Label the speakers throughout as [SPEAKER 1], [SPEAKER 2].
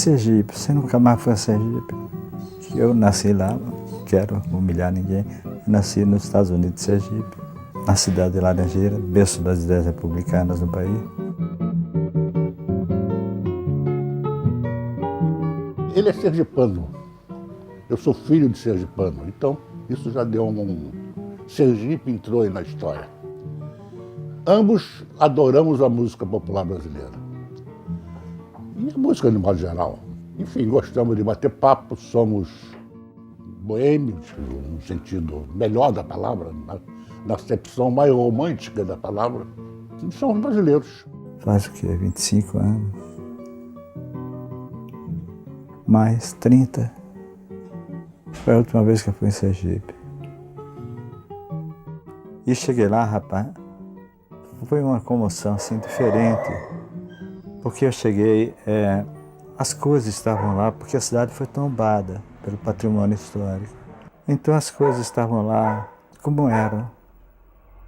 [SPEAKER 1] Sergipe, você nunca mais foi a Sergipe? Eu nasci lá, não quero humilhar ninguém. Eu nasci nos Estados Unidos, Sergipe, na cidade de Laranjeira, berço das ideias republicanas no país.
[SPEAKER 2] Ele é sergipano. Eu sou filho de sergipano, então isso já deu Sergipe entrou aí na história. Ambos adoramos a música popular brasileira. E a música de modo geral. Enfim, gostamos de bater papo, somos boêmios, no sentido melhor da palavra, na acepção mais romântica da palavra. Somos brasileiros.
[SPEAKER 1] Faz o quê? 25 anos? Mais 30. Foi a última vez que eu fui em Sergipe. E cheguei lá, rapaz, foi uma comoção assim diferente. Porque eu cheguei, as coisas estavam lá, porque a cidade foi tombada pelo patrimônio histórico. Então as coisas estavam lá como eram.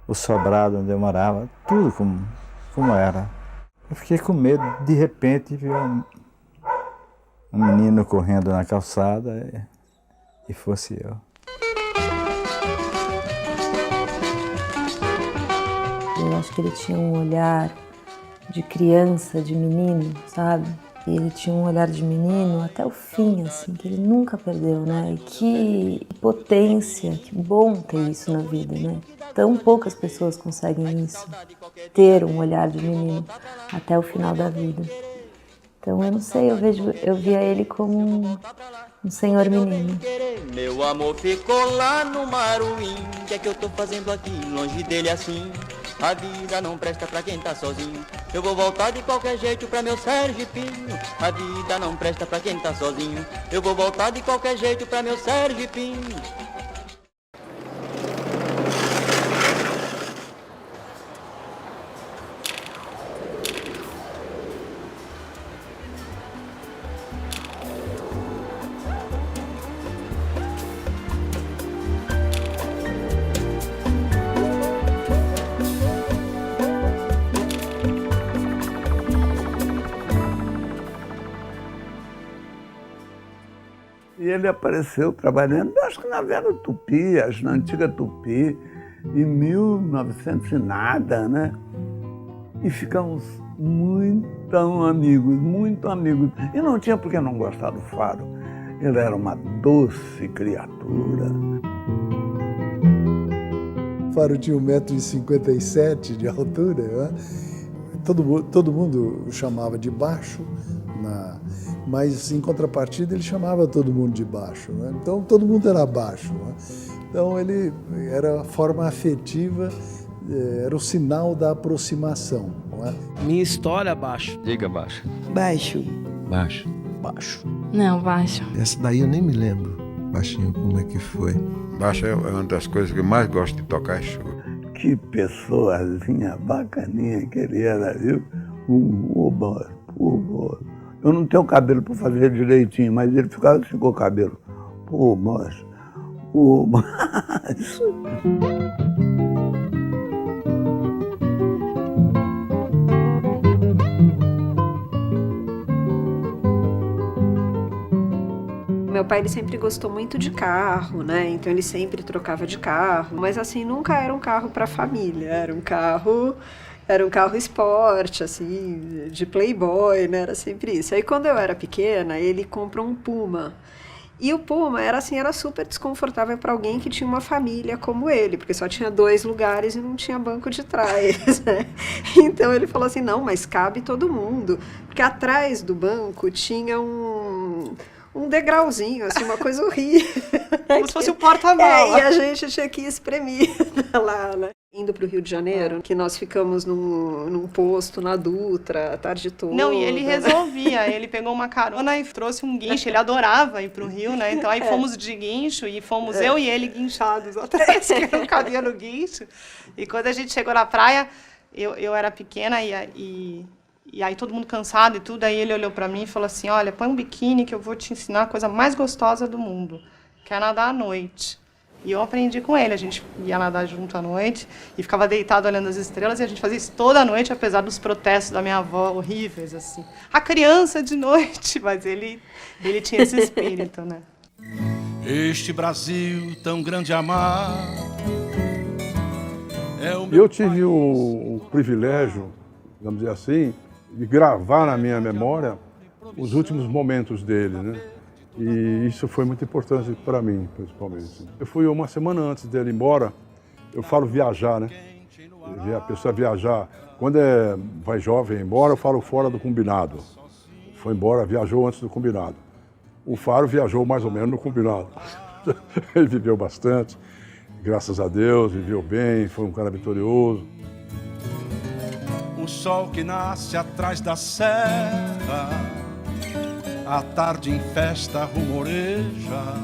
[SPEAKER 1] O sobrado onde eu morava, tudo como era. Eu fiquei com medo, de repente, vi um menino correndo na calçada e fosse eu.
[SPEAKER 3] Eu acho que ele tinha um olhar de criança, de menino, sabe? E ele tinha um olhar de menino até o fim, assim, que ele nunca perdeu, né? E que potência, que bom ter isso na vida, né? Tão poucas pessoas conseguem isso, ter um olhar de menino até o final da vida. Então, eu não sei, eu via ele como um senhor menino.
[SPEAKER 4] Meu amor ficou lá no Maruim, o que é que eu tô fazendo aqui, longe dele assim? A vida não presta pra quem tá sozinho. Eu vou voltar de qualquer jeito pra meu Sergipinho. A vida não presta pra quem tá sozinho. Eu vou voltar de qualquer jeito pra meu Sergipinho.
[SPEAKER 5] E ele apareceu trabalhando, acho que na Vera Tupi, acho na antiga Tupi, em 1900 e nada, né? E ficamos muito amigos. E não tinha por que não gostar do Faro. Ele era uma doce criatura.
[SPEAKER 6] O Faro tinha 1,57 m de altura, né? Todo mundo o chamava de baixo, mas em contrapartida ele chamava todo mundo de baixo, né? Então todo mundo era baixo, né? Então ele era a forma afetiva, era o sinal da aproximação, não é?
[SPEAKER 7] Minha história, baixo.
[SPEAKER 8] Diga baixo.
[SPEAKER 9] Baixo.
[SPEAKER 8] Baixo.
[SPEAKER 7] Baixo.
[SPEAKER 9] Não, baixo.
[SPEAKER 10] Essa daí eu nem me lembro, baixinho, como é que foi.
[SPEAKER 11] Baixo é uma das coisas que eu mais gosto de tocar, é choro.
[SPEAKER 5] Que pessoazinha bacaninha que ele era, viu? Eu não tenho cabelo para fazer direitinho, mas ele ficava assim com o cabelo. Pô, moço.
[SPEAKER 12] Meu pai, ele sempre gostou muito de carro, né? Então ele sempre trocava de carro, mas assim, nunca era um carro para família, era um carro esporte, assim, de playboy, né? Era sempre isso. Aí quando eu era pequena, ele comprou um Puma. E o Puma era assim, era super desconfortável para alguém que tinha uma família como ele, porque só tinha 2 lugares e não tinha banco de trás, né? Então ele falou assim, não, mas cabe todo mundo. Porque atrás do banco tinha um degrauzinho, assim, uma coisa horrível.
[SPEAKER 13] Como se fosse um porta-mala.
[SPEAKER 12] E a gente tinha que espremer lá, né? Indo para o Rio de Janeiro, que nós ficamos num posto na Dutra a tarde toda.
[SPEAKER 13] Não, e ele resolvia, ele pegou uma carona e trouxe um guincho, ele adorava ir pro Rio, né? Então aí fomos de guincho e fomos eu e ele guinchados atrás, que não cabia no guincho. E quando a gente chegou na praia, eu era pequena e aí todo mundo cansado e tudo, aí ele olhou para mim e falou assim, olha, põe um biquíni que eu vou te ensinar a coisa mais gostosa do mundo, que é nadar à noite. E eu aprendi com ele, a gente ia nadar junto à noite e ficava deitado olhando as estrelas, e a gente fazia isso toda a noite, apesar dos protestos da minha avó horríveis, assim. A criança de noite, mas ele tinha esse espírito, né?
[SPEAKER 8] Este Brasil tão grande amar.
[SPEAKER 9] Eu tive o privilégio, vamos dizer assim, de gravar na minha memória os últimos momentos dele, né? E isso foi muito importante para mim, principalmente. Eu fui uma semana antes dele ir embora, eu falo viajar, né? A pessoa viajar. Quando vai jovem embora, eu falo fora do combinado. Foi embora, viajou antes do combinado. O Faro viajou mais ou menos no combinado. Ele viveu bastante, graças a Deus, viveu bem, foi um cara vitorioso.
[SPEAKER 8] O sol que nasce atrás da serra, a tarde em festa rumoreja,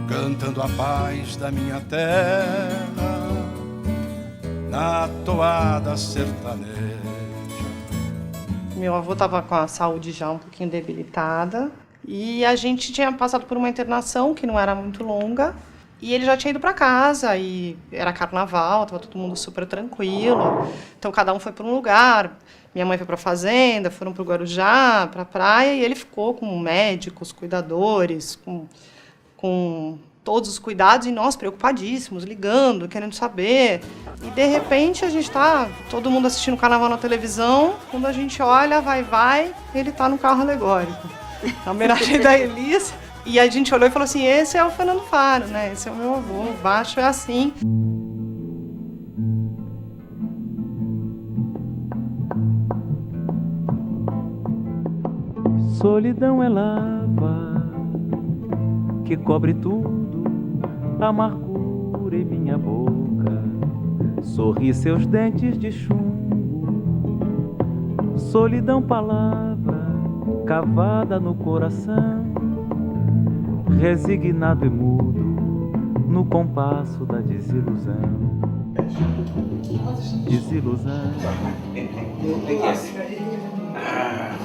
[SPEAKER 8] cantando a paz da minha terra, na toada sertaneja.
[SPEAKER 13] Meu avô estava com a saúde já um pouquinho debilitada e a gente tinha passado por uma internação que não era muito longa e ele já tinha ido para casa e era carnaval, estava todo mundo super tranquilo, então cada um foi para um lugar. Minha mãe foi para a fazenda, foram para o Guarujá, para a praia, e ele ficou com médicos, cuidadores, com todos os cuidados, e nós preocupadíssimos, ligando, querendo saber. E, de repente, a gente está, todo mundo assistindo o carnaval na televisão, quando a gente olha, vai, ele está no carro alegórico. A homenagem da Elis. E a gente olhou e falou assim, esse é o Fernando Faro, né? Esse é o meu avô, o baixo é assim.
[SPEAKER 14] Solidão é lava que cobre tudo, amargura em minha boca, sorri seus dentes de chumbo. Solidão, palavra cavada no coração, resignado e mudo no compasso da desilusão. Desilusão.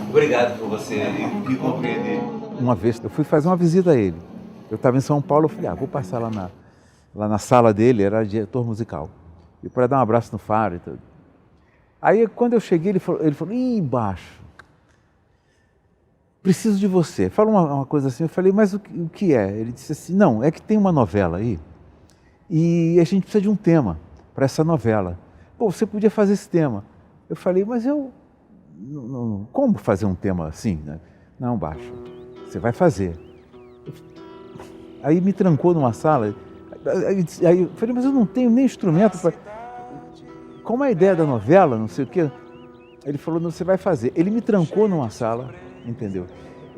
[SPEAKER 15] Obrigado por você me compreender.
[SPEAKER 16] Uma vez eu fui fazer uma visita a ele. Eu estava em São Paulo, eu falei, vou passar lá na sala dele, era diretor musical. E para dar um abraço no Faro e tudo. Aí quando eu cheguei, ele falou, ih, baixo, preciso de você. Falou uma coisa assim, eu falei, mas o que é? Ele disse assim, não, é que tem uma novela aí e a gente precisa de um tema para essa novela. Pô, você podia fazer esse tema. Eu falei, mas eu... Não, como fazer um tema assim? Né? Não, baixo, você vai fazer. Aí me trancou numa sala, aí eu falei, mas eu não tenho nem instrumento para... Como é a ideia da novela, não sei o quê? Ele falou, não, você vai fazer. Ele me trancou numa sala, entendeu?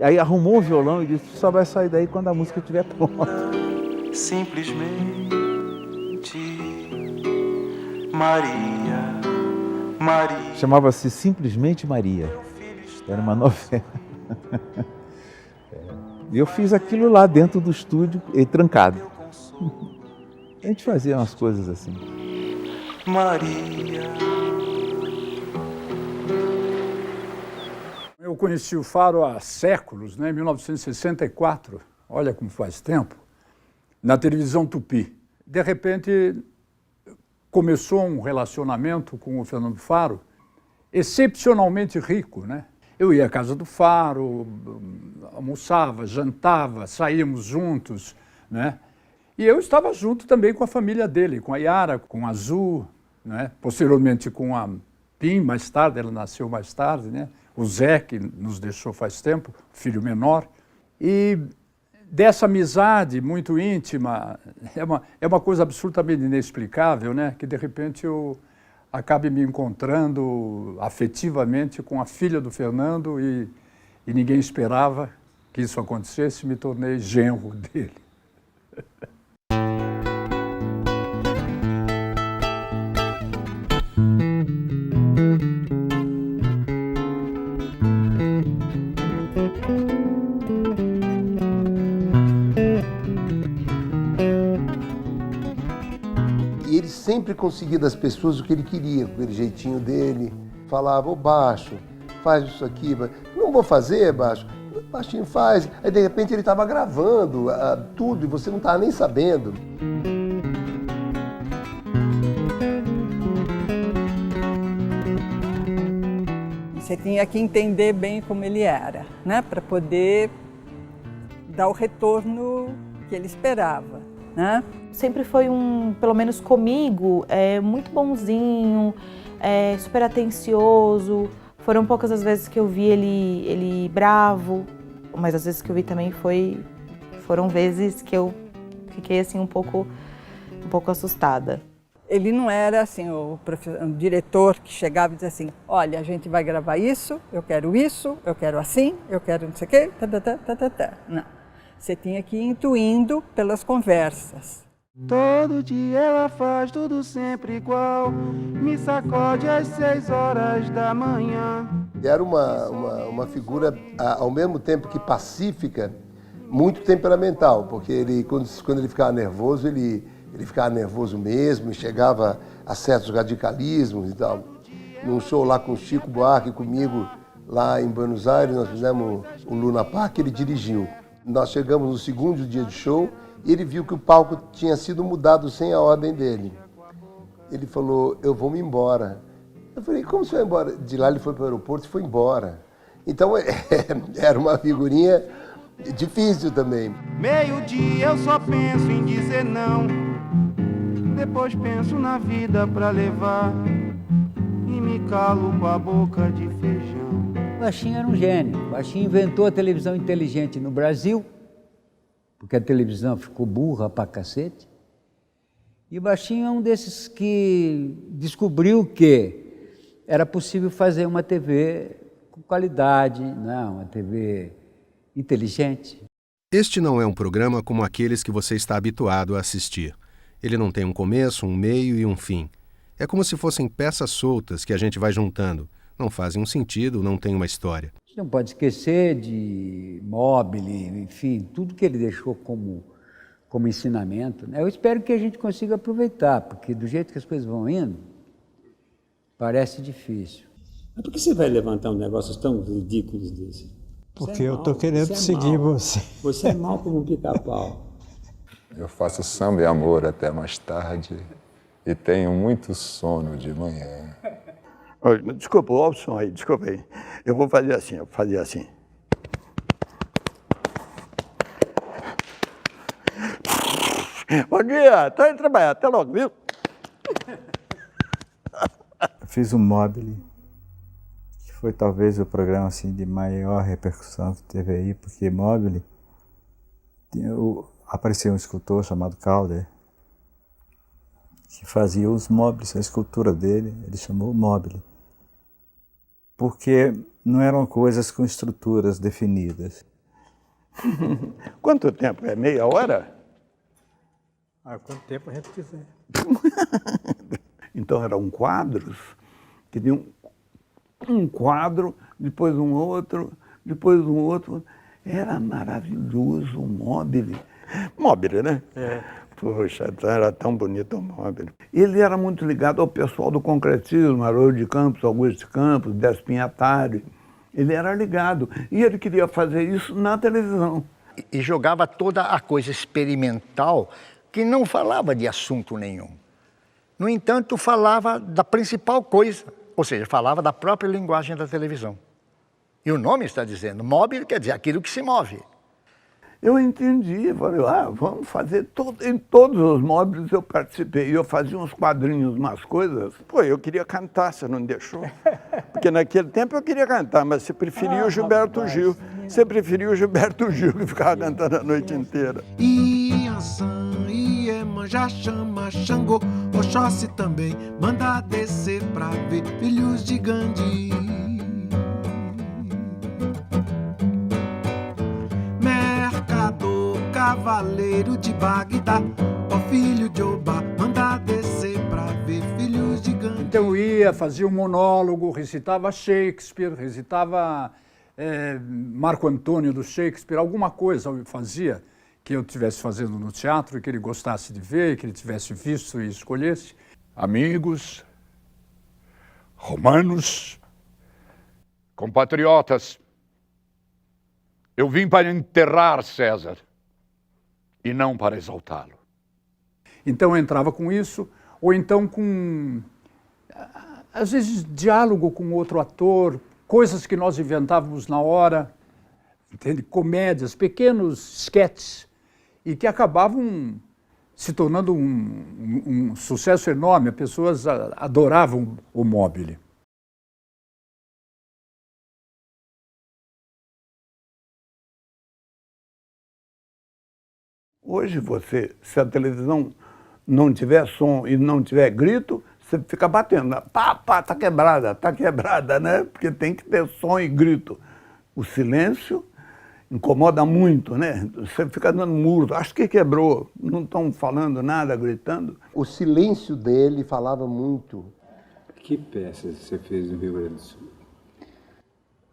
[SPEAKER 16] Aí arrumou um violão e disse, só vai sair daí quando a música estiver pronta.
[SPEAKER 14] Simplesmente Maria.
[SPEAKER 16] Chamava-se Simplesmente Maria. Era uma novela. E eu fiz aquilo lá dentro do estúdio, trancado. A gente fazia umas coisas assim.
[SPEAKER 14] Maria.
[SPEAKER 17] Eu conheci o Faro há séculos, né? Em 1964, olha como faz tempo, na televisão Tupi. De repente, começou um relacionamento com o Fernando Faro excepcionalmente rico, né? Eu ia à casa do Faro, almoçava, jantava, saíamos juntos, né? E eu estava junto também com a família dele, com a Yara, com a Azul, né? Posteriormente com a Pim, mais tarde, ela nasceu mais tarde, né? O Zé, que nos deixou faz tempo, filho menor. E dessa amizade muito íntima, é uma coisa absolutamente inexplicável, né? Que de repente eu acabe me encontrando afetivamente com a filha do Fernando e ninguém esperava que isso acontecesse, me tornei genro dele.
[SPEAKER 18] E ele sempre conseguia das pessoas o que ele queria, com aquele jeitinho dele. Falava, ô Baixo, faz isso aqui. Não vou fazer, Baixo. Baixinho faz. Aí de repente ele estava gravando tudo e você não estava nem sabendo.
[SPEAKER 19] Você tinha que entender bem como ele era, né? Para poder dar o retorno que ele esperava, né?
[SPEAKER 20] Sempre foi pelo menos comigo, muito bonzinho, super atencioso. Foram poucas as vezes que eu vi ele bravo, mas as vezes que eu vi também foram vezes que eu fiquei assim um pouco assustada.
[SPEAKER 19] Ele não era assim o diretor que chegava e dizia assim, olha, a gente vai gravar isso, eu quero assim, eu quero não sei o quê, Não, você tinha que ir intuindo pelas conversas.
[SPEAKER 21] Todo dia ela faz tudo sempre igual, me sacode às 6 horas da manhã.
[SPEAKER 18] Era uma figura, ao mesmo tempo que pacífica, muito temperamental, porque ele, quando ele ficava nervoso, ele ficava nervoso mesmo, chegava a certos radicalismos e tal. Num show lá com o Chico Buarque, comigo, lá em Buenos Aires, nós fizemos o Luna Park, ele dirigiu. Nós chegamos no segundo dia de show e ele viu que o palco tinha sido mudado sem a ordem dele. Ele falou, eu vou me embora. Eu falei, como você vai embora? De lá ele foi para o aeroporto e foi embora. Então era uma figurinha difícil também.
[SPEAKER 21] Meio-dia eu só penso em dizer não, depois penso na vida pra levar e me calo com a boca de feijão.
[SPEAKER 22] Baixinho era um gênio. Baixinho inventou a televisão inteligente no Brasil, porque a televisão ficou burra pra cacete. E Baixinho é um desses que descobriu que era possível fazer uma TV com qualidade, uma TV inteligente.
[SPEAKER 23] Este não é um programa como aqueles que você está habituado a assistir. Ele não tem um começo, um meio e um fim. É como se fossem peças soltas que a gente vai juntando. Não fazem um sentido, não tem uma história.
[SPEAKER 22] A gente não pode esquecer de Mobile, enfim, tudo que ele deixou como ensinamento. Eu espero que a gente consiga aproveitar, porque do jeito que as coisas vão indo, parece difícil.
[SPEAKER 24] Mas por que você vai levantar um negócio tão ridículo desse?
[SPEAKER 1] Porque eu estou querendo seguir você.
[SPEAKER 24] Você é mal como um pica-pau.
[SPEAKER 25] Eu faço samba e amor até mais tarde e tenho muito sono de manhã.
[SPEAKER 5] Desculpa, olha o som aí, desculpa aí. Eu vou fazer assim, Bom dia, estou indo trabalhar, até logo, viu?
[SPEAKER 1] Fiz um Mobile, que foi talvez o programa assim, de maior repercussão que teve aí, porque Mobile, apareceu um escultor chamado Calder, que fazia os móveis, a escultura dele, ele chamou Mobile, porque não eram coisas com estruturas definidas.
[SPEAKER 5] Quanto tempo? É meia hora?
[SPEAKER 1] Quanto tempo a gente quiser.
[SPEAKER 5] Então eram quadros, que tinham um quadro, depois um outro, depois um outro. Era maravilhoso o Mobile. Mobile, né? Poxa, era tão bonito o Mobile. Ele era muito ligado ao pessoal do concretismo, Haroldo de Campos, Augusto de Campos, Despinhatari. Ele era ligado. E ele queria fazer isso na televisão.
[SPEAKER 26] E jogava toda a coisa experimental que não falava de assunto nenhum. No entanto, falava da principal coisa, ou seja, falava da própria linguagem da televisão. E o nome está dizendo, móvel quer dizer aquilo que se move.
[SPEAKER 5] Eu entendi, falei, vamos fazer em todos os móveis eu participei. Eu fazia uns quadrinhos, umas coisas. Pô, eu queria cantar, você não deixou? Porque naquele tempo eu queria cantar, mas você preferia o Gilberto Gil. Você preferia o Gilberto Gil, que ficava cantando a noite inteira.
[SPEAKER 27] Inhaçã, Iemanjá chama Xangô, Oxóssi também manda descer pra ver filhos de Gandhi. Mercador, cavaleiro de Bagdá, ó filho de Obá, manda descer pra ver filhos de Gandhi.
[SPEAKER 17] Então eu ia, fazia um monólogo, recitava Shakespeare, recitava Marco Antônio do Shakespeare, alguma coisa eu fazia que eu estivesse fazendo no teatro, que ele gostasse de ver, que ele tivesse visto e escolhesse.
[SPEAKER 28] Amigos, romanos, compatriotas,
[SPEAKER 17] Eu vim para enterrar César e não para exaltá-lo. Então eu entrava com isso, ou então com, às vezes, diálogo com outro ator, coisas que nós inventávamos na hora, entende? Comédias, pequenos sketches, e que acabavam se tornando um sucesso enorme. As pessoas adoravam o Mobile.
[SPEAKER 5] Hoje se a televisão não tiver som e não tiver grito, você fica batendo. Pá, pá, tá quebrada, né? Porque tem que ter som e grito. O silêncio incomoda muito, né? Você fica dando murro, acho que quebrou, não estão falando nada, gritando.
[SPEAKER 18] O silêncio dele falava muito.
[SPEAKER 24] Que peças você fez no Rio Grande do Sul?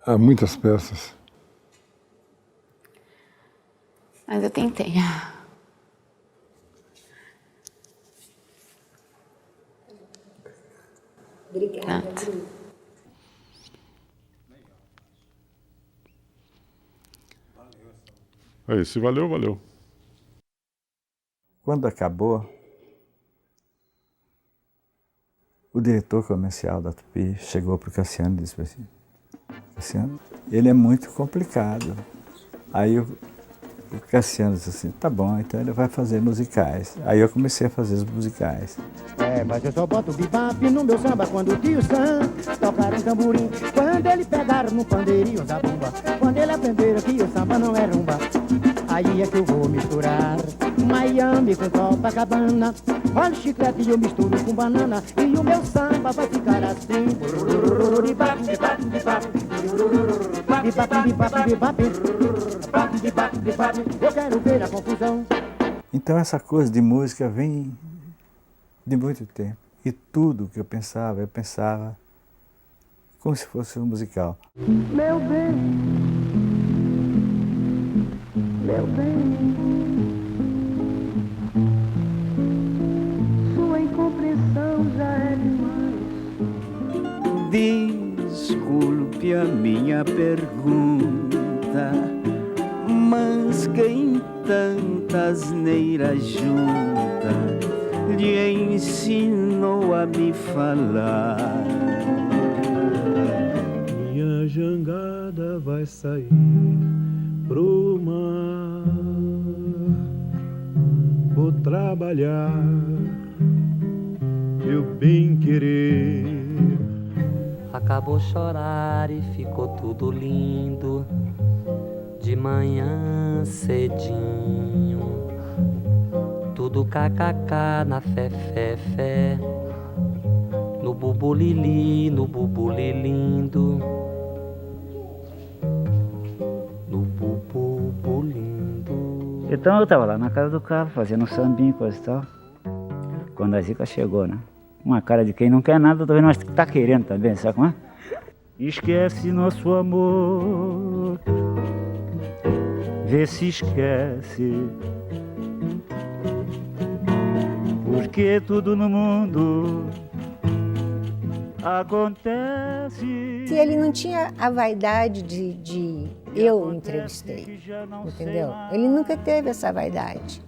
[SPEAKER 9] Há muitas peças.
[SPEAKER 2] Mas eu tentei. Obrigada.
[SPEAKER 9] Aí, se valeu, valeu.
[SPEAKER 1] Quando acabou, o diretor comercial da Tupi chegou para o Cassiano e disse assim: Cassiano, ele é muito complicado. Aí o Cassiano disse assim: tá bom, então ele vai fazer musicais. Aí eu comecei a fazer os musicais.
[SPEAKER 3] Mas eu só boto bebop no meu samba quando o tio Sam tocar um tamborim. Quando ele pegar no pandeirinho da bomba, quando ele aprender que o samba não é rumba, aí é que eu vou misturar Miami com Copacabana. Olha o chiclete eu misturo com banana e o meu samba vai ficar assim. Eu quero ver a confusão.
[SPEAKER 1] Então essa coisa de música vem de muito tempo. E tudo que eu pensava como se fosse um musical.
[SPEAKER 3] Meu bem, meu bem, sua incompreensão já é demais.
[SPEAKER 4] Desculpe a minha pergunta, mas quem tantas neiras junta lhe ensinou a me falar?
[SPEAKER 27] Minha jangada vai sair pro mar, vou trabalhar, meu bem querer.
[SPEAKER 6] Acabou chorar e ficou tudo lindo, de manhã cedinho, tudo kkk na fé, no bubulili, no bubulilindo, no bubulindo.
[SPEAKER 7] Então eu tava lá na casa do cara, fazendo sambinho, coisa e tal, quando a Zica chegou, né? Uma cara de quem não quer nada, talvez nós tá querendo também, sabe como é? Esquece nosso amor, vê se esquece, porque tudo no mundo acontece.
[SPEAKER 10] Se ele não tinha a vaidade de eu entrevistei, entendeu? Ele nunca teve essa vaidade.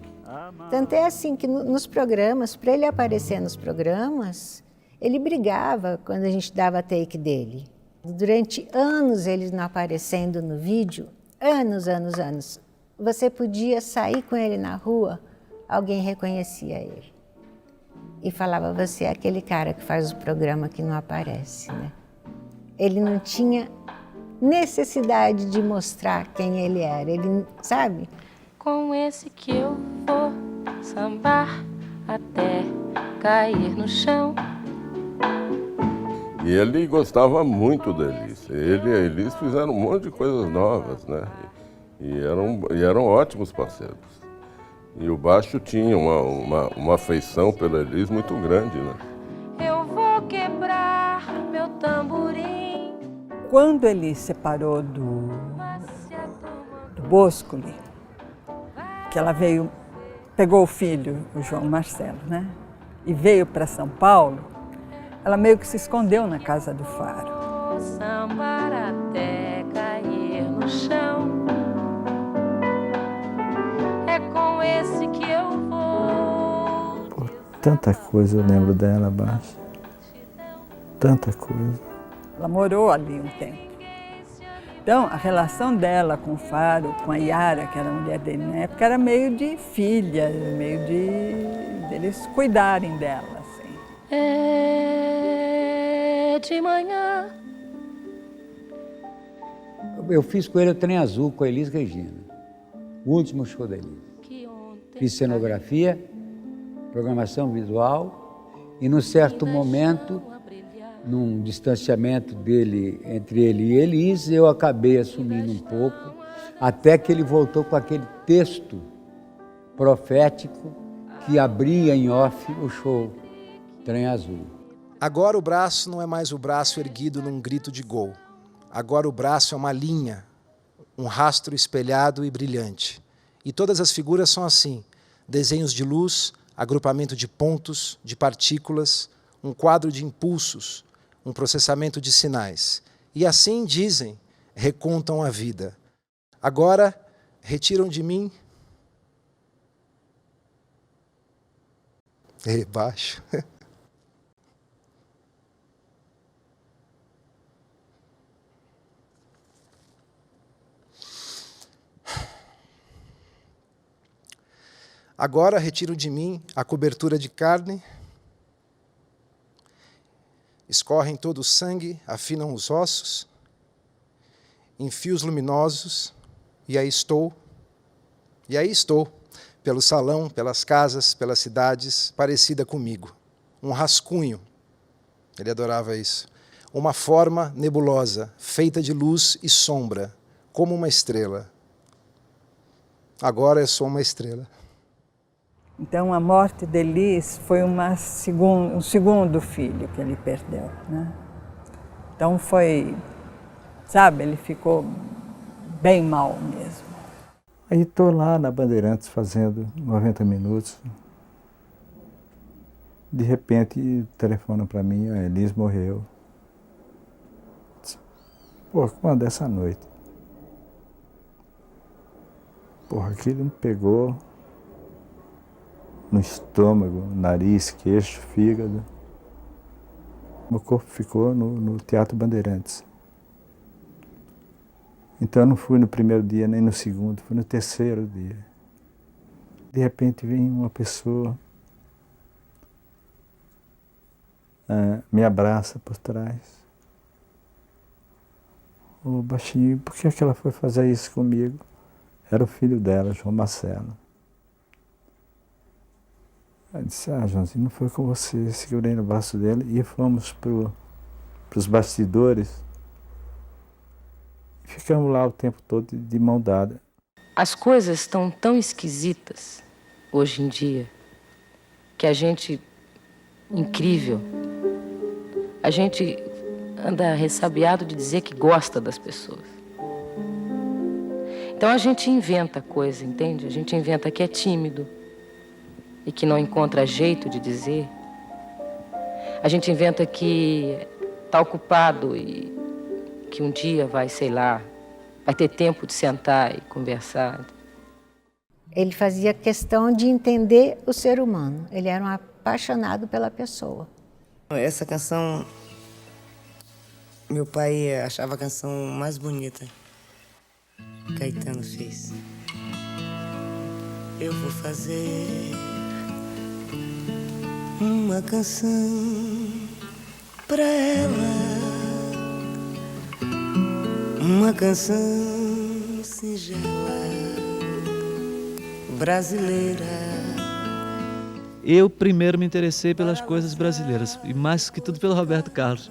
[SPEAKER 10] Tanto é assim que nos programas, para ele aparecer nos programas, ele brigava quando a gente dava take dele. Durante anos ele não aparecendo no vídeo, anos. Você podia sair com ele na rua, alguém reconhecia ele. E falava, você é aquele cara que faz o programa que não aparece, né? Ele não tinha necessidade de mostrar quem ele era, ele, sabe?
[SPEAKER 11] Com esse que eu vou sambar até cair no chão.
[SPEAKER 28] E ele gostava muito da Elis. Ele e a Elis fizeram um monte de coisas novas, né? E eram ótimos parceiros. E o Baixo tinha uma afeição pela Elis muito grande, né?
[SPEAKER 11] Eu vou quebrar meu tamborim.
[SPEAKER 19] Quando ele separou do Boscoli, que ela veio, pegou o filho, o João Marcelo, né? E veio para São Paulo, ela meio que se escondeu na casa do Faro.
[SPEAKER 11] Vou sambar até cair no chão. esse que eu vou.
[SPEAKER 1] Por tanta coisa eu lembro dela, Baixa. Tanta coisa.
[SPEAKER 19] Ela morou ali um tempo. Então, a relação dela com o Faro, com a Yara, que era a mulher dele na época, era meio de filha, meio de eles cuidarem dela, assim.
[SPEAKER 11] É de manhã.
[SPEAKER 22] Eu fiz com ele o Trem Azul, com a Elis Regina. O último show da Elis. Fiz cenografia, programação visual e, num certo momento, num distanciamento dele, entre ele e Elis, eu acabei assumindo um pouco, até que ele voltou com aquele texto profético que abria em off o show Trem Azul.
[SPEAKER 8] Agora o braço não é mais o braço erguido num grito de gol. Agora o braço é uma linha, um rastro espelhado e brilhante. E todas as figuras são assim, desenhos de luz, agrupamento de pontos, de partículas, um quadro de impulsos, um processamento de sinais. E assim, dizem, recontam a vida. Agora, retiram de mim... Baixo. Agora retiram de mim a cobertura de carne, escorrem todo o sangue, afinam os ossos, em fios luminosos, e aí estou, pelo salão, pelas casas, pelas cidades, parecida comigo. Um rascunho, ele adorava isso, uma forma nebulosa, feita de luz e sombra, como uma estrela. Agora eu sou uma estrela.
[SPEAKER 19] Então, a morte de Elis foi um segundo filho que ele perdeu, né? Então, foi, sabe, ele ficou bem mal mesmo.
[SPEAKER 1] Aí estou lá na Bandeirantes fazendo 90 minutos. De repente, telefona para mim, a Elis morreu. Pô, quando é essa noite? Porra, aquilo me pegou no estômago, nariz, queixo, fígado. Meu corpo ficou no Teatro Bandeirantes. Então eu não fui no primeiro dia, nem no segundo, fui no terceiro dia. De repente vem uma pessoa, me abraça por trás. Ô, baixinho, por que ela foi fazer isso comigo? Era o filho dela, João Marcelo. Eu disse, Joãozinho, não foi com você. Segurei no braço dele e fomos para os bastidores. Ficamos lá o tempo todo de mão dada.
[SPEAKER 11] As coisas estão tão esquisitas hoje em dia que a gente, incrível, a gente anda ressabiado de dizer que gosta das pessoas. Então a gente inventa coisa, entende? A gente inventa que é tímido e que não encontra jeito de dizer. A gente inventa que está ocupado e que um dia vai, sei lá, vai ter tempo de sentar e conversar.
[SPEAKER 10] Ele fazia questão de entender o ser humano. Ele era um apaixonado pela pessoa.
[SPEAKER 12] Essa canção, meu pai achava a canção mais bonita que Caetano fez. Eu vou fazer uma canção pra ela, uma canção singela, brasileira.
[SPEAKER 13] Eu primeiro me interessei pelas coisas brasileiras, e mais que tudo pelo Roberto Carlos.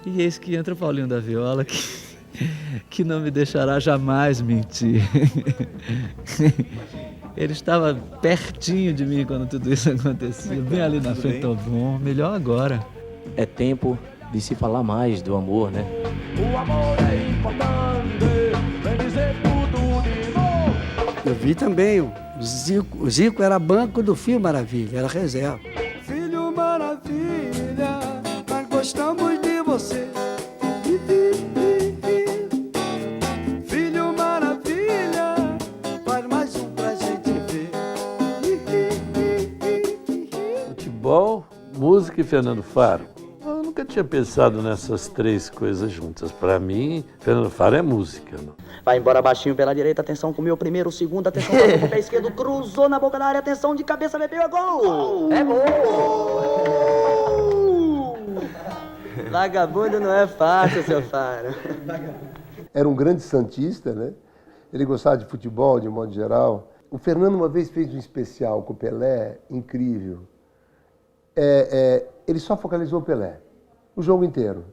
[SPEAKER 13] E eis que entra o Paulinho da Viola, que não me deixará jamais mentir. Ele estava pertinho de mim quando tudo isso acontecia, bem ali na frente do bom, melhor agora.
[SPEAKER 6] É tempo de se falar mais do amor, né?
[SPEAKER 14] O amor é importante, vem dizer tudo de novo.
[SPEAKER 15] Eu vi também, o Zico era banco do Filho Maravilha, era reserva.
[SPEAKER 14] Filho Maravilha, nós gostamos de você. Filho Maravilha, faz mais um pra gente ver.
[SPEAKER 5] que Fernando Faro? Eu nunca tinha pensado nessas três coisas juntas. Para mim, Fernando Faro é música. Não?
[SPEAKER 16] Vai embora baixinho pela direita, atenção com o meu primeiro, segundo, atenção com o pé esquerdo, cruzou na boca da área, atenção de cabeça, bebeu, é gol! É gol! Vagabundo não é fácil, seu Faro.
[SPEAKER 18] Era um grande santista, né? Ele gostava de futebol, de modo geral. O Fernando uma vez fez um especial com o Pelé, incrível. Ele só focalizou o Pelé, o jogo inteiro.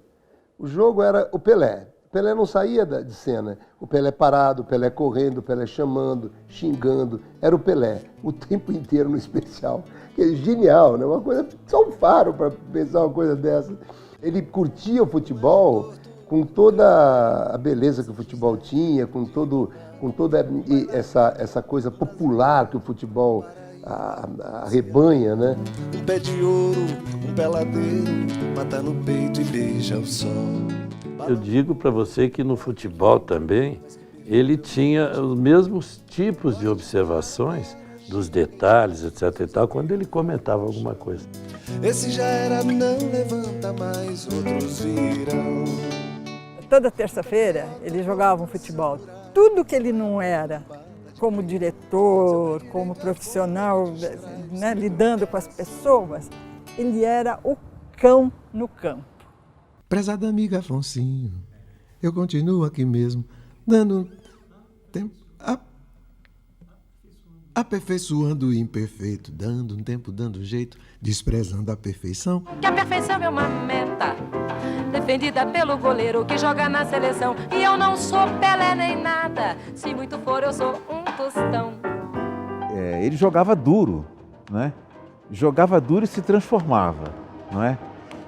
[SPEAKER 18] O jogo era o Pelé. O Pelé não saía de cena. O Pelé parado, o Pelé correndo, o Pelé chamando, xingando. Era o Pelé, o tempo inteiro no especial. Que é genial, né? Uma coisa, só um Faro para pensar uma coisa dessa. Ele curtia o futebol com toda a beleza que o futebol tinha, com toda essa coisa popular que o futebol arrebanha, né?
[SPEAKER 27] Um pé de ouro, um peladeiro, mata no peito e beija o sol.
[SPEAKER 5] Eu digo para você que no futebol também, ele tinha os mesmos tipos de observações, dos detalhes, etc. e tal, quando ele comentava alguma coisa.
[SPEAKER 27] Esse já era, não levanta mais, outros virão.
[SPEAKER 19] Toda terça-feira ele jogava um futebol. Tudo que ele não era, como diretor, como profissional, né, lidando com as pessoas, ele era o cão no campo.
[SPEAKER 27] Prezada amiga Afonsinho, eu continuo aqui mesmo, dando tempo, aperfeiçoando o imperfeito, dando um tempo, dando um jeito, desprezando a perfeição.
[SPEAKER 11] Que a perfeição é uma meta, defendida pelo goleiro que joga na seleção. E eu não sou Pelé nem nada, se muito for eu sou um tostão.
[SPEAKER 17] Ele jogava duro, né? Jogava duro e se transformava, não é?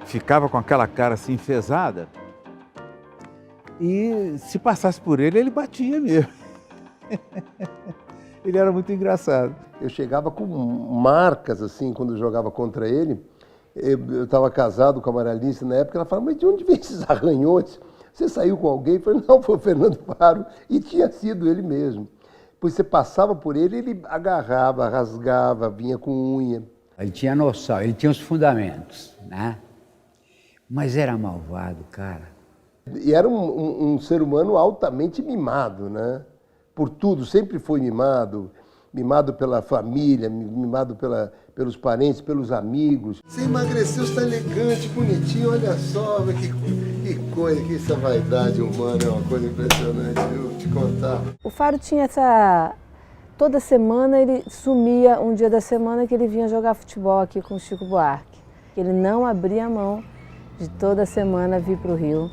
[SPEAKER 17] Ficava com aquela cara assim enfesada e se passasse por ele, ele batia mesmo. Ele era muito engraçado.
[SPEAKER 18] Eu chegava com marcas assim quando eu jogava contra ele. Eu estava casado com a Maria Alice na época, ela falava, mas de onde vem esses arranhões? Você saiu com alguém? Eu falei, não, foi o Fernando Faro. E tinha sido ele mesmo. Pois você passava por ele, ele agarrava, rasgava, vinha com unha.
[SPEAKER 22] Ele tinha noção, ele tinha os fundamentos, né? Mas era malvado, cara.
[SPEAKER 18] E era um ser humano altamente mimado, né? Por tudo, sempre foi mimado. Mimado pela família, mimado pelos parentes, pelos amigos.
[SPEAKER 27] Você emagreceu, está elegante, bonitinho, olha só, que coisa, que essa vaidade humana é uma coisa impressionante, eu vou te contar.
[SPEAKER 20] O Faro tinha essa... Toda semana ele sumia, um dia da semana que ele vinha jogar futebol aqui com o Chico Buarque. Ele não abria mão de toda semana vir para o Rio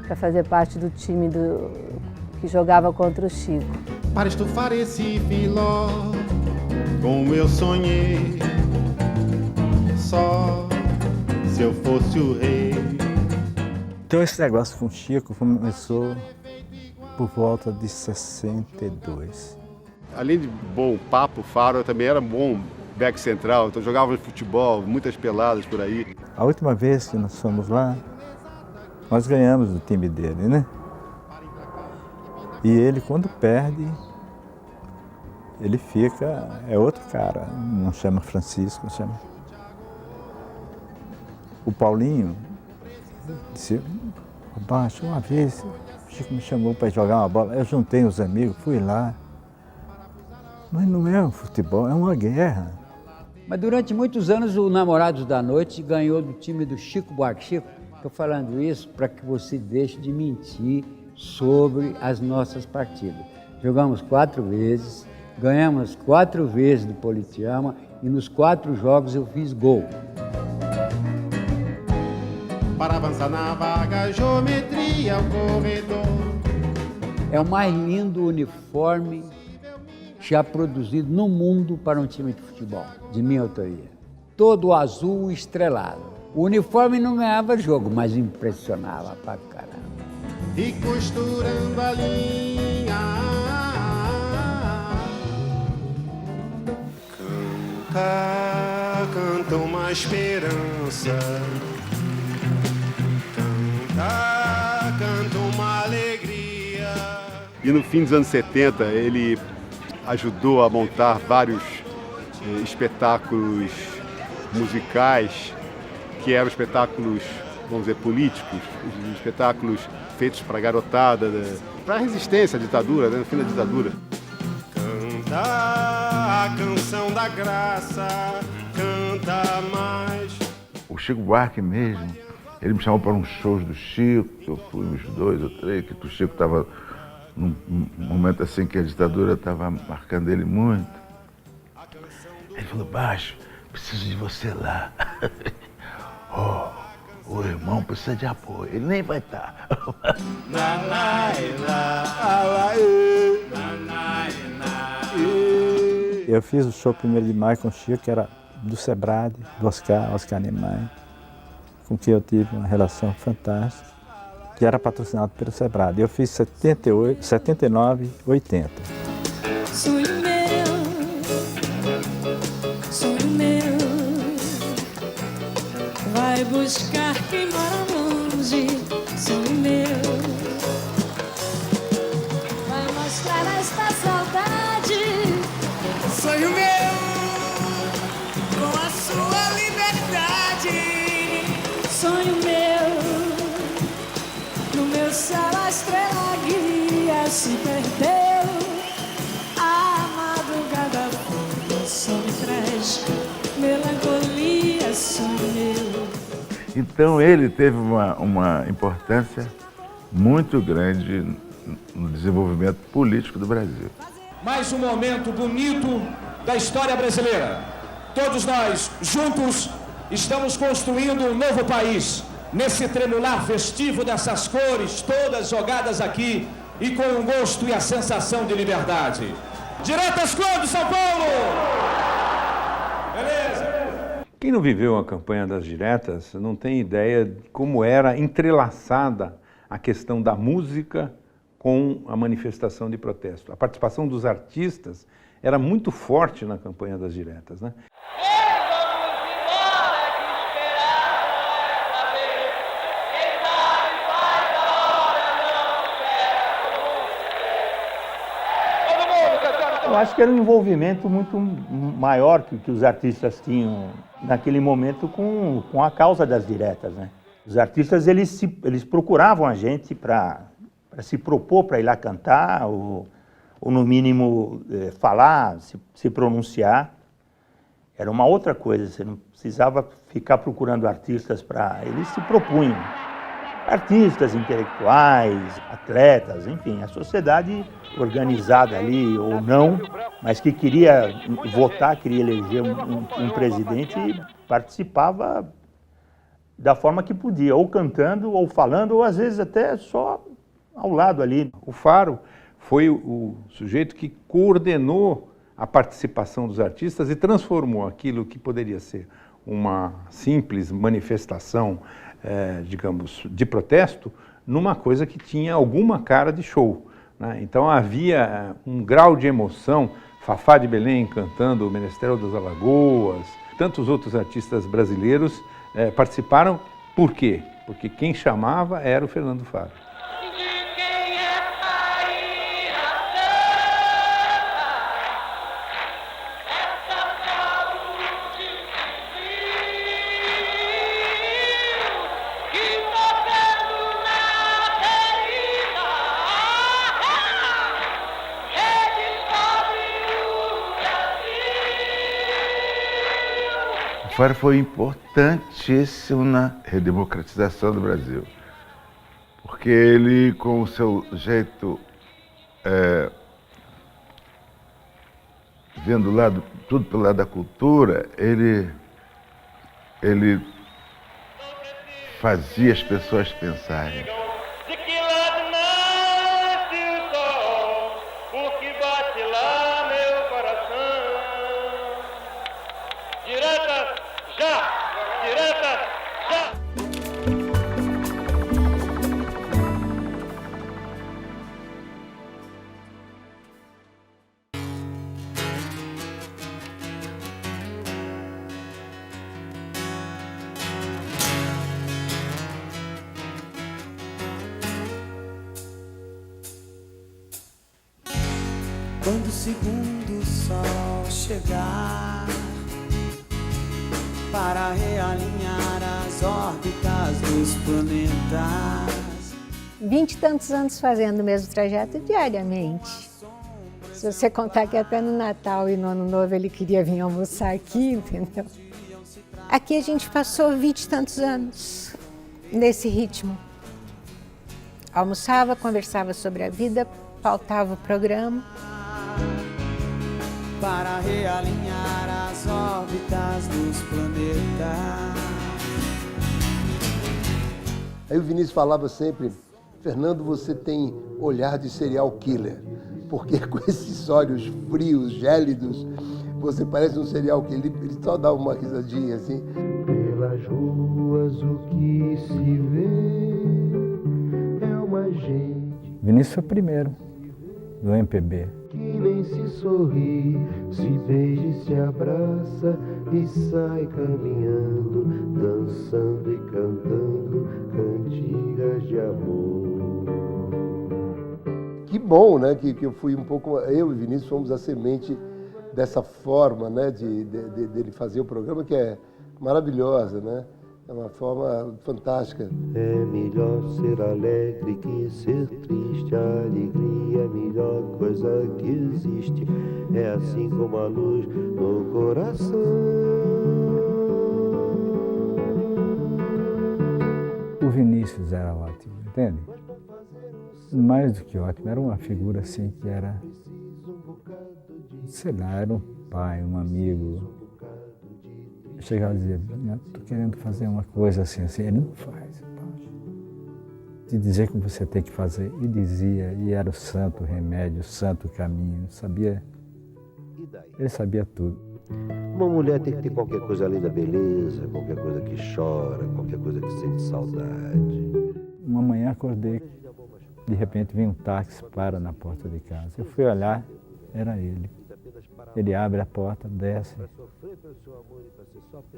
[SPEAKER 20] para fazer parte do time que jogava contra o Chico.
[SPEAKER 27] Para estufar esse filó, como eu sonhei, só se eu fosse o rei.
[SPEAKER 1] Então esse negócio com o Chico começou por volta de 62.
[SPEAKER 21] Além de bom papo, Faro também era bom back central, então jogava futebol, muitas peladas por aí.
[SPEAKER 1] A última vez que nós fomos lá, nós ganhamos do time dele, né? E ele, quando perde, ele fica, é outro cara, não chama Francisco, chama... O Paulinho disse, abaixo, uma vez, o Chico me chamou para jogar uma bola, eu juntei os amigos, fui lá. Mas não é um futebol, é uma guerra.
[SPEAKER 22] Mas durante muitos anos o Namorados da Noite ganhou do time do Chico Buarque. Chico, estou falando isso para que você deixe de mentir sobre as nossas partidas. Jogamos 4 vezes, ganhamos 4 vezes do Politeama e nos 4 jogos eu fiz gol.
[SPEAKER 27] Para avançar na vaga, geometria, o corredor.
[SPEAKER 22] É o mais lindo uniforme já produzido no mundo para um time de futebol, de minha autoria. Todo azul estrelado. O uniforme não ganhava jogo, mas impressionava pra caramba.
[SPEAKER 27] E costurando a linha. Canta uma esperança. Canta uma alegria.
[SPEAKER 21] E no fim dos anos 70, ele ajudou a montar vários espetáculos musicais que eram espetáculos, vamos dizer, políticos, espetáculos feitos para a garotada, para a resistência à ditadura, né, no fim da ditadura.
[SPEAKER 27] Canta a canção da graça, canta mais.
[SPEAKER 17] O Chico Buarque mesmo, ele me chamou para uns shows do Chico, eu fui uns 2 ou 3, que o Chico estava num momento assim que a ditadura estava marcando ele muito. Ele falou, Baixo, preciso de você lá. O irmão precisa de apoio, ele nem vai estar.
[SPEAKER 1] Eu fiz o show 1º de maio com o Chico, que era do Sebrade, do Oscar Niemeyer, com quem eu tive uma relação fantástica, que era patrocinado pelo Sebrade. Eu fiz 78, 79, 80.
[SPEAKER 12] Sonho meu, vai buscar quem mora longe. Sonho meu, vai mostrar esta saudade. Sonho meu, com a sua liberdade. Sonho meu, no meu céu a estrela guia se perdeu. A madrugada foi, o sol me traz melancolia. Sonho meu.
[SPEAKER 17] Então ele teve uma importância muito grande no desenvolvimento político do Brasil.
[SPEAKER 2] Mais um momento bonito da história brasileira. Todos nós, juntos, estamos construindo um novo país. Nesse tremular festivo dessas cores, todas jogadas aqui e com o gosto e a sensação de liberdade. Diretas quando, São Paulo? Beleza?
[SPEAKER 3] Quem não viveu a campanha das diretas não tem ideia de como era entrelaçada a questão da música com a manifestação de protesto. A participação dos artistas era muito forte na campanha das diretas, né?
[SPEAKER 4] Eu acho que era um envolvimento muito maior que os artistas tinham naquele momento com a causa das diretas, né? Os artistas, eles procuravam a gente para se propor para ir lá cantar, ou no mínimo falar, se pronunciar. Era uma outra coisa, você não precisava ficar procurando artistas para... Eles se propunham. Artistas, intelectuais, atletas, enfim, a sociedade organizada ali ou não, mas que queria votar, queria eleger um presidente, participava da forma que podia, ou cantando, ou falando, ou às vezes até só ao lado ali.
[SPEAKER 3] O Faro foi o sujeito que coordenou a participação dos artistas e transformou aquilo que poderia ser uma simples manifestação, digamos, de protesto, numa coisa que tinha alguma cara de show, né? Então havia um grau de emoção, Fafá de Belém cantando o Menestrel das Alagoas, tantos outros artistas brasileiros participaram. Por quê? Porque quem chamava era o Fernando Faro.
[SPEAKER 17] O Faro foi importantíssimo na redemocratização do Brasil, porque ele, com o seu jeito, vendo tudo pelo lado da cultura, ele fazia as pessoas pensarem.
[SPEAKER 14] De que lado nasce o sol, porque bate lá meu coração. Diretas já! Diretas já!
[SPEAKER 12] Quando o segundo sol chegar para realinhar as órbitas dos planetas.
[SPEAKER 10] 20 e tantos anos fazendo o mesmo trajeto diariamente. Se você contar que até no Natal e no Ano Novo ele queria vir almoçar aqui, entendeu? Aqui a gente passou 20 e tantos anos nesse ritmo. Almoçava, conversava sobre a vida, pautava o programa.
[SPEAKER 12] Para realinhar as órbitas dos planetas.
[SPEAKER 18] Aí o Vinícius falava sempre, Fernando, você tem olhar de serial killer, porque com esses olhos frios, gélidos, você parece um serial killer. Ele só dá uma risadinha assim. Pelas ruas o que se vê é uma gente.
[SPEAKER 1] Vinícius foi o primeiro do MPB.
[SPEAKER 27] Que nem se sorri, se beija e se abraça e sai caminhando, dançando e cantando cantigas de amor.
[SPEAKER 18] Que bom, né? Que eu fui um pouco. Eu e Vinícius fomos a semente dessa forma, né? Dele fazer o programa, que é maravilhosa, né? É uma forma fantástica.
[SPEAKER 27] É melhor ser alegre que ser triste. A alegria é a melhor coisa que existe. É assim como a luz no coração.
[SPEAKER 1] O Vinícius era ótimo, entende? Mais do que ótimo, era uma figura assim que era, sei lá, era um pai, um amigo. Chegava a dizer, estou querendo fazer uma coisa assim, assim. Ele não faz. De dizer que você tem que fazer. E dizia, e era o santo remédio, o santo caminho. Sabia, ele sabia tudo.
[SPEAKER 7] Uma mulher tem que ter qualquer coisa além da beleza, qualquer coisa que chora, qualquer coisa que sente saudade.
[SPEAKER 1] Uma manhã acordei, de repente vem um táxi, para na porta de casa. Eu fui olhar, era ele. Ele abre a porta, desce.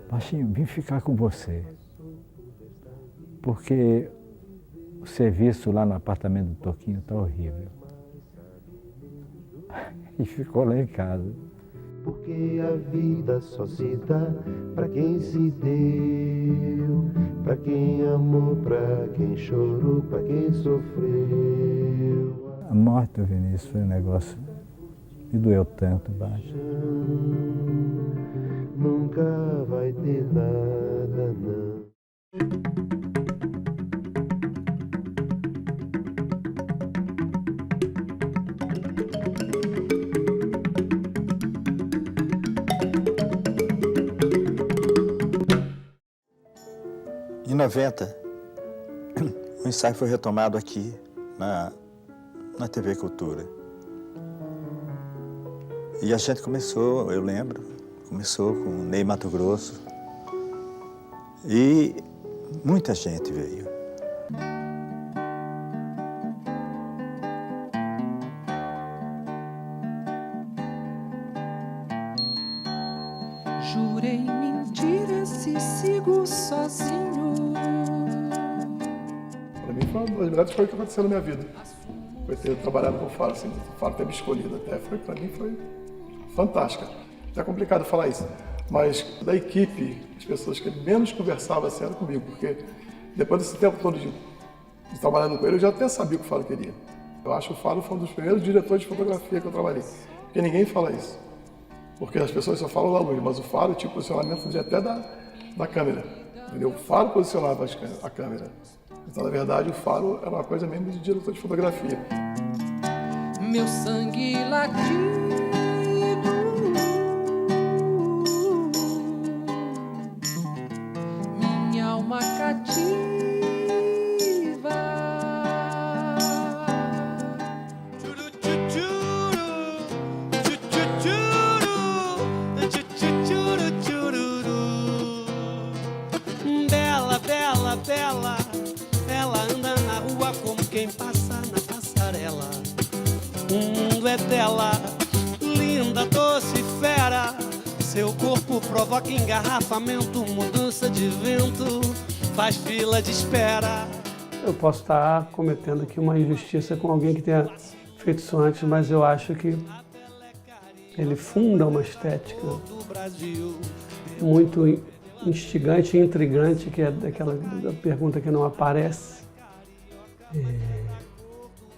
[SPEAKER 1] Baixinho, vim ficar com você. Porque o serviço lá no apartamento do Toquinho está horrível. E ficou lá em casa.
[SPEAKER 27] Porque a vida só se dá pra quem se deu, pra quem amou, pra quem chorou, pra quem sofreu.
[SPEAKER 1] A morte do Vinícius foi um negócio que doeu tanto, baixo.
[SPEAKER 27] Nunca vai ter nada, não.
[SPEAKER 1] Em 90, o ensaio foi retomado aqui, na TV Cultura. E a gente começou, eu lembro, começou com o Ney Matogrosso. E muita gente veio.
[SPEAKER 12] Jurei mentiras se sigo sozinho.
[SPEAKER 8] Para mim foi uma das melhores coisas que aconteceu na minha vida. Foi ter trabalhado com o Faro, assim, o Faro ter me escolhido até, para mim foi fantástica. É complicado falar isso, mas da equipe, as pessoas que menos conversavam assim, eram comigo, porque depois desse tempo todo de trabalhando com ele, eu já até sabia o que o Faro queria. Eu acho que o Faro foi um dos primeiros diretores de fotografia que eu trabalhei, porque ninguém fala isso. Porque as pessoas só falam da luz, mas o Faro tinha posicionamento até da câmera, entendeu? O Faro posicionava a câmera. Então, na verdade, o Faro era uma coisa mesmo de diretor de fotografia.
[SPEAKER 12] Meu sangue latido, minha alma cativa. Bela, bela, bela, ela anda na rua como quem passa na passarela. O mundo é dela, linda, doce, fera. Seu corpo provoca engarrafamento, mudança de vento, faz fila de espera.
[SPEAKER 9] Eu posso estar cometendo aqui uma injustiça com alguém que tenha feito isso antes, mas eu acho que ele funda uma estética muito instigante e intrigante, que é daquela pergunta que não aparece.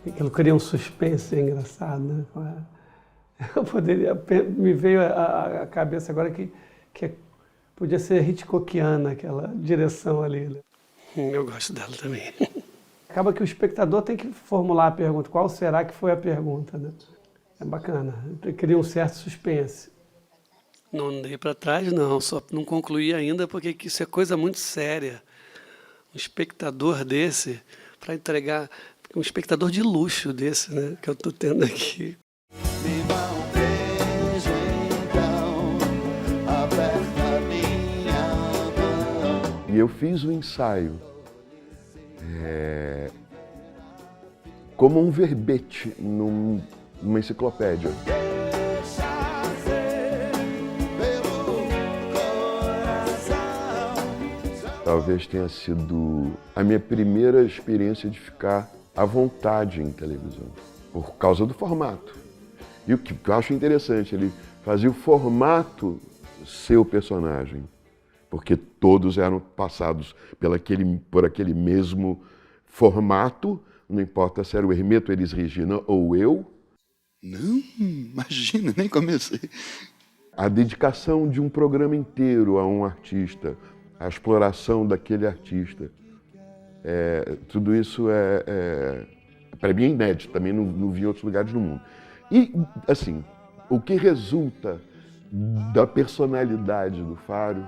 [SPEAKER 9] Aquilo cria um suspense, é engraçado, né? Eu poderia, me veio à cabeça agora que podia ser Hitchcockiana, aquela direção ali. Né? Eu gosto dela também. Acaba que o espectador tem que formular a pergunta, qual será que foi a pergunta, né? É bacana, cria um certo suspense. Não andei para trás, não, só não concluí ainda, porque isso é coisa muito séria. Um espectador desse, para entregar, um espectador de luxo desse, né, que eu estou tendo aqui.
[SPEAKER 14] Me dá um beijo, então, aperta minha mão.
[SPEAKER 6] E eu fiz um ensaio como um verbete numa enciclopédia. Talvez tenha sido a minha primeira experiência de ficar à vontade em televisão, por causa do formato. E o que eu acho interessante, ele fazia o formato ser o personagem, porque todos eram passados por aquele mesmo formato, não importa se era o Hermeto Elis Regina ou eu.
[SPEAKER 13] Não, imagina, nem comecei.
[SPEAKER 6] A dedicação de um programa inteiro a um artista, a exploração daquele artista, tudo isso para mim é inédito, também não vi em outros lugares do mundo. E, assim, o que resulta da personalidade do Faro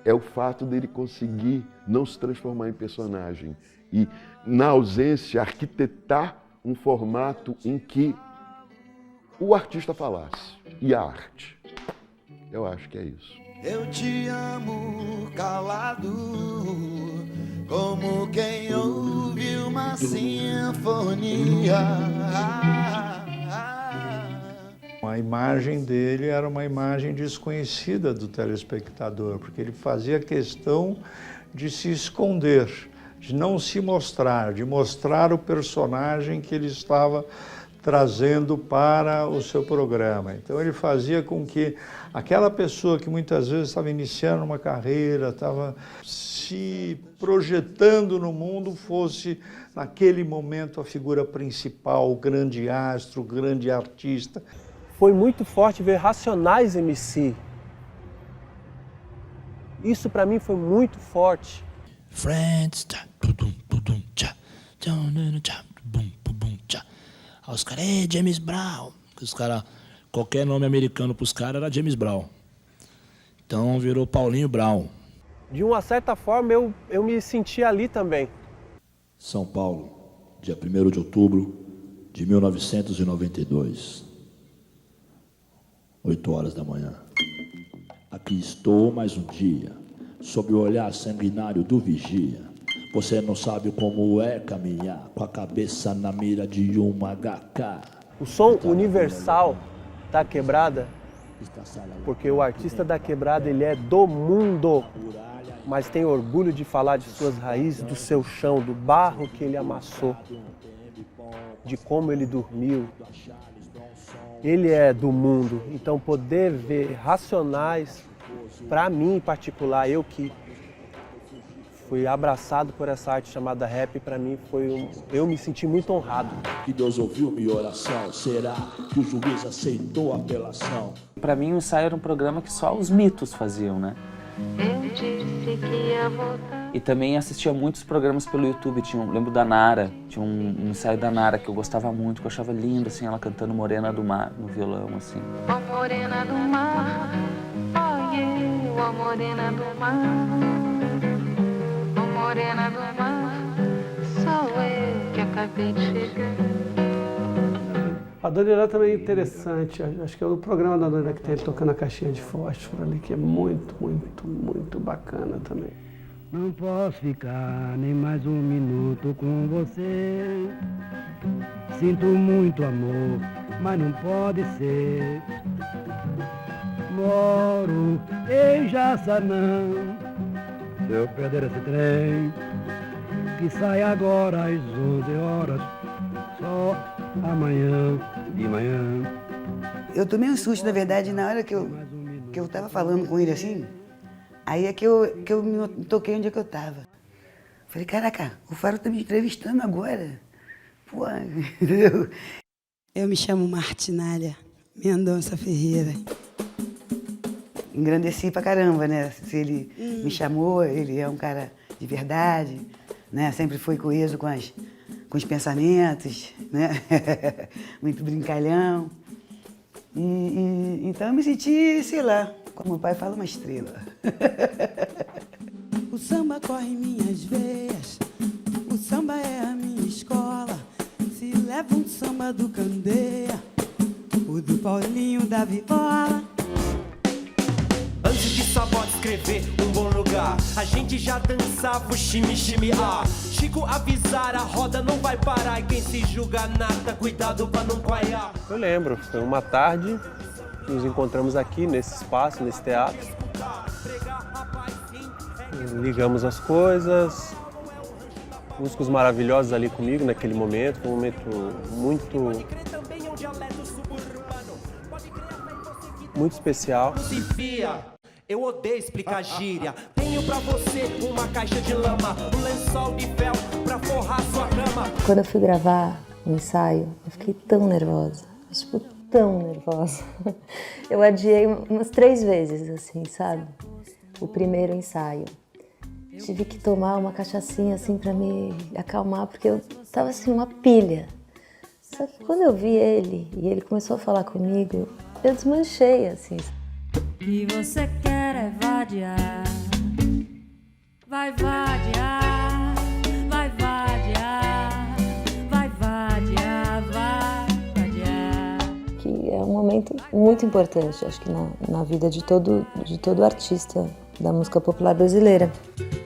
[SPEAKER 6] é o fato dele conseguir não se transformar em personagem e, na ausência, arquitetar um formato em que o artista falasse, e a arte. Eu acho que é isso.
[SPEAKER 14] Eu te amo calado, como quem ouve uma sinfonia.
[SPEAKER 15] A imagem dele era uma imagem desconhecida do telespectador, porque ele fazia questão de se esconder, de não se mostrar, de mostrar o personagem que ele estava trazendo para o seu programa. Então ele fazia com que aquela pessoa que muitas vezes estava iniciando uma carreira, estava se projetando no mundo, fosse naquele momento a figura principal, o grande astro, o grande artista.
[SPEAKER 23] Foi muito forte ver Racionais MC. Isso para mim foi muito forte.
[SPEAKER 24] Friends, os caras, James Brown. Os caras, qualquer nome americano pros caras era James Brown. Então virou Paulinho Brown.
[SPEAKER 23] De uma certa forma eu me senti ali também.
[SPEAKER 24] São Paulo, dia 1º de outubro de 1992. 8 horas da manhã. Aqui estou mais um dia, sob o olhar sanguinário do vigia. Você não sabe como é caminhar com a cabeça na mira de uma HK.
[SPEAKER 23] O som universal da quebrada, porque o artista da quebrada ele é do mundo, mas tem orgulho de falar de suas raízes, do seu chão, do barro que ele amassou, de como ele dormiu. Ele é do mundo, então poder ver Racionais, para mim em particular, eu que fui abraçado por essa arte chamada rap, para mim eu me senti muito honrado.
[SPEAKER 24] Que Deus ouviu minha oração, será que o juiz aceitou a apelação?
[SPEAKER 25] Para mim o ensaio era um programa que só os mitos faziam, né?
[SPEAKER 11] Eu disse que ia voltar.
[SPEAKER 25] E também assistia muitos programas pelo YouTube, lembro da Nara, tinha um ensaio da Nara que eu gostava muito, que eu achava lindo, assim, ela cantando Morena do Mar no violão, assim.
[SPEAKER 11] Ó morena do mar, ó yeah, ó morena do mar, ó morena do mar, sou eu que acabei de chegar.
[SPEAKER 9] A Dona Irã também é interessante, acho que é o programa da Dona Irã que tem ele tocando a caixinha de fósforo ali, que é muito, muito, muito bacana também.
[SPEAKER 26] Não posso ficar nem mais um minuto com você. Sinto muito amor, mas não pode ser. Moro em Jaçanã. Se eu perder esse trem, que sai agora às 11 horas, só amanhã de manhã.
[SPEAKER 28] Eu tomei um susto, na verdade, na hora que eu estava falando com ele assim.
[SPEAKER 2] Aí é que eu me toquei onde é que eu tava. Falei, caraca, o Faro tá me entrevistando agora. Pô, entendeu?
[SPEAKER 5] Eu me chamo Martinália Mendonça Ferreira.
[SPEAKER 2] Engrandeci pra caramba, né? Se ele me chamou, ele é um cara de verdade, né? Sempre foi coeso com os pensamentos, né? Muito brincalhão. Então eu me senti, sei lá, como o pai fala, uma estrela.
[SPEAKER 5] O samba corre em minhas veias, o samba é a minha escola. Se leva um samba do Candeia, o do Paulinho da Viola.
[SPEAKER 14] Antes de Sabó escrever um bom lugar, a gente já dançava o chime-chime. Chico avisar, a roda não vai parar. E quem se julga nada, cuidado pra não coiar.
[SPEAKER 23] Eu lembro, foi uma tarde, nos encontramos aqui nesse espaço, nesse teatro. Ligamos as coisas, músicos maravilhosos ali comigo naquele momento, foi um momento muito especial.
[SPEAKER 14] Eu odeio explicar gíria. Tenho pra você uma caixa de lama, um lençol de fel pra forrar sua cama.
[SPEAKER 16] Quando eu fui gravar o ensaio, eu fiquei tão nervosa, tipo, tão nervosa. Eu adiei umas 3 vezes, assim, sabe? O primeiro ensaio. Tive que tomar uma cachaçinha, assim, pra me acalmar, porque eu tava, assim, uma pilha. Só que quando eu vi ele, e ele começou a falar comigo, eu desmanchei, assim.
[SPEAKER 5] O que você quer é vadiar, vai vadiar, vai vadiar, vai vadiar, vai vadiar.
[SPEAKER 16] Que é um momento muito importante, acho que na vida de todo artista da música popular brasileira.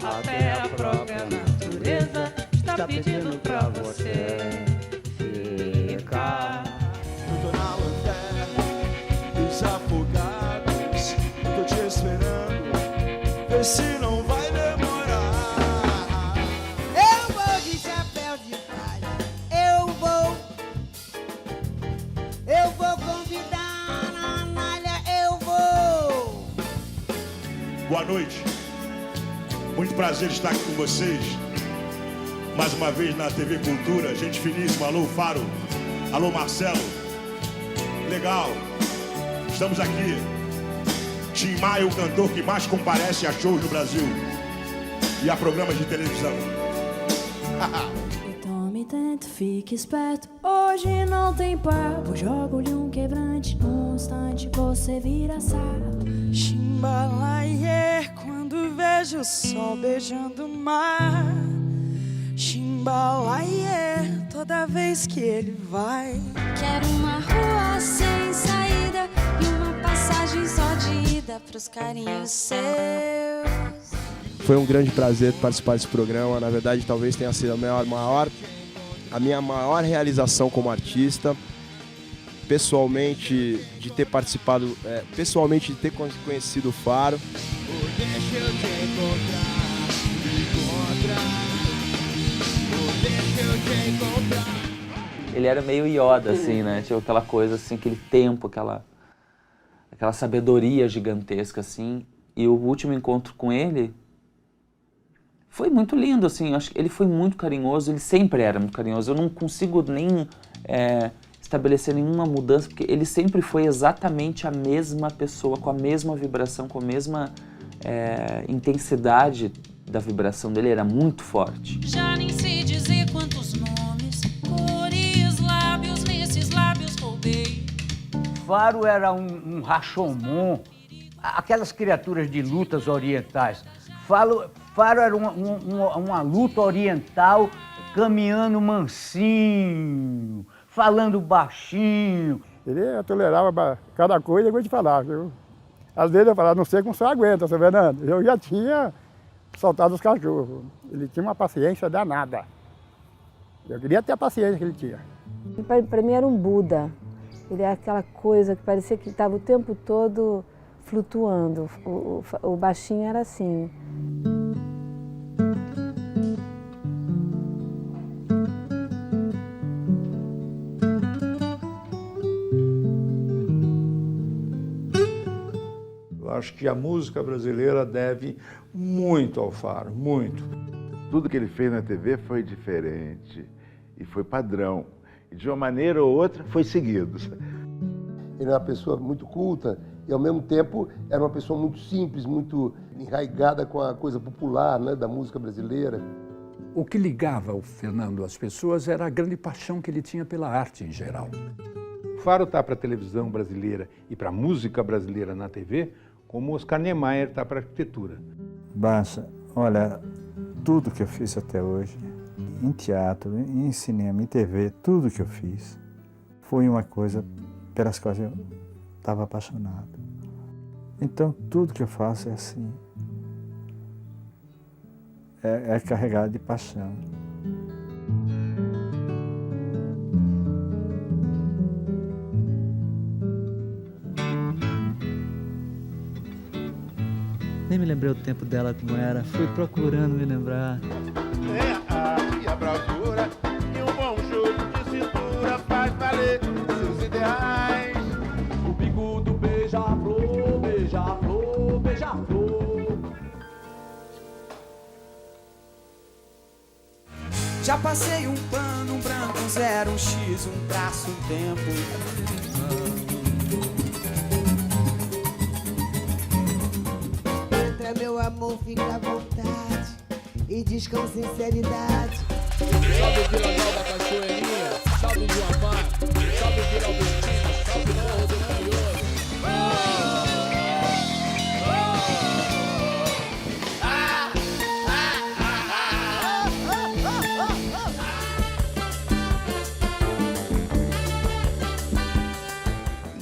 [SPEAKER 14] Até a própria natureza está pedindo pra você ficar.
[SPEAKER 19] Eu tô na lanterna dos afogados, tô te esperando, vê se não vai demorar.
[SPEAKER 5] Eu vou de chapéu de palha, eu vou convidar na Anália, eu vou.
[SPEAKER 19] Boa noite, muito prazer estar aqui com vocês. Mais uma vez na TV Cultura, gente finíssima, alô Faro, alô Marcelo. Legal, estamos aqui. Tim Maia, o cantor que mais comparece a shows no Brasil e a programas de televisão.
[SPEAKER 5] Tome tento, fique esperto, hoje não tem papo. Jogo-lhe um quebrante, num instante você vira sapo. Chimbalaie, quando vejo o sol beijando o mar. Chimbalaie, toda vez que ele vai.
[SPEAKER 20] Quero uma rua sem saída e uma passagem só de ida pros carinhos seus.
[SPEAKER 23] Foi um grande prazer participar desse programa, na verdade talvez tenha sido a minha maior realização como artista. Pessoalmente, de ter participado, pessoalmente de ter conhecido o Faro.
[SPEAKER 14] Deixa eu te encontrar.
[SPEAKER 25] Ele era meio Yoda, assim, né? Tinha aquela coisa, assim, aquele tempo, aquela sabedoria gigantesca, assim. E o último encontro com ele foi muito lindo, assim. Eu acho que ele foi muito carinhoso, ele sempre era muito carinhoso. Eu não consigo nem estabelecer nenhuma mudança, porque ele sempre foi exatamente a mesma pessoa, com a mesma vibração, com a mesma intensidade da vibração dele, era muito forte.
[SPEAKER 20] Já nem sei dizer quantos nomes, cores, lábios, nesses lábios roubei.
[SPEAKER 21] Faro era um Rashomon, aquelas criaturas de lutas orientais. Faro era uma luta oriental, caminhando mansinho, falando baixinho.
[SPEAKER 22] Ele tolerava cada coisa, eu vou te falar, viu? Às vezes eu falava, não sei como você aguenta, seu Fernando. Eu já tinha soltado os cachorros. Ele tinha uma paciência danada. Eu queria ter a paciência que ele tinha.
[SPEAKER 16] Para mim era um Buda. Ele é aquela coisa que parecia que estava o tempo todo flutuando. O baixinho era assim.
[SPEAKER 15] Eu acho que a música brasileira deve muito ao Faro, muito.
[SPEAKER 3] Tudo que ele fez na TV foi diferente e foi padrão. E de uma maneira ou outra foi seguido.
[SPEAKER 4] Ele é uma pessoa muito culta e, ao mesmo tempo, era uma pessoa muito simples, muito enraigada com a coisa popular, né, da música brasileira.
[SPEAKER 7] O que ligava o Fernando às pessoas era a grande paixão que ele tinha pela arte em geral.
[SPEAKER 10] O Faro está para a televisão brasileira e para a música brasileira na TV, como Oscar Niemeyer está para a arquitetura.
[SPEAKER 1] Baixa, olha, tudo que eu fiz até hoje, em teatro, em cinema, em TV, tudo que eu fiz, foi uma coisa pelas quais eu estava apaixonado. Então, tudo que eu faço é assim. É carregado de paixão.
[SPEAKER 17] Nem me lembrei o tempo dela como era, fui procurando me lembrar.
[SPEAKER 3] É a arte e a bravura e um bom jogo de cintura faz valer seus ideais.
[SPEAKER 14] O bicudo beija-flor, beija-flor, beija-flor.
[SPEAKER 5] Já passei um pano, um branco, um zero, um X, um traço, um tempo.
[SPEAKER 18] Entra, meu amor, fica à vontade e diz com sinceridade.
[SPEAKER 27] Salve Vila Nova Cachoeirinha, salve João Mar, salve Vila Albertina, salve Morro do Canhoto.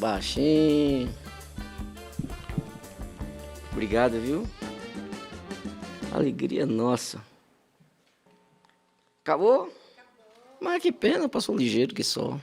[SPEAKER 28] Baixinho. Obrigado, viu? Alegria nossa. Acabou? Mas que pena, passou ligeiro que só.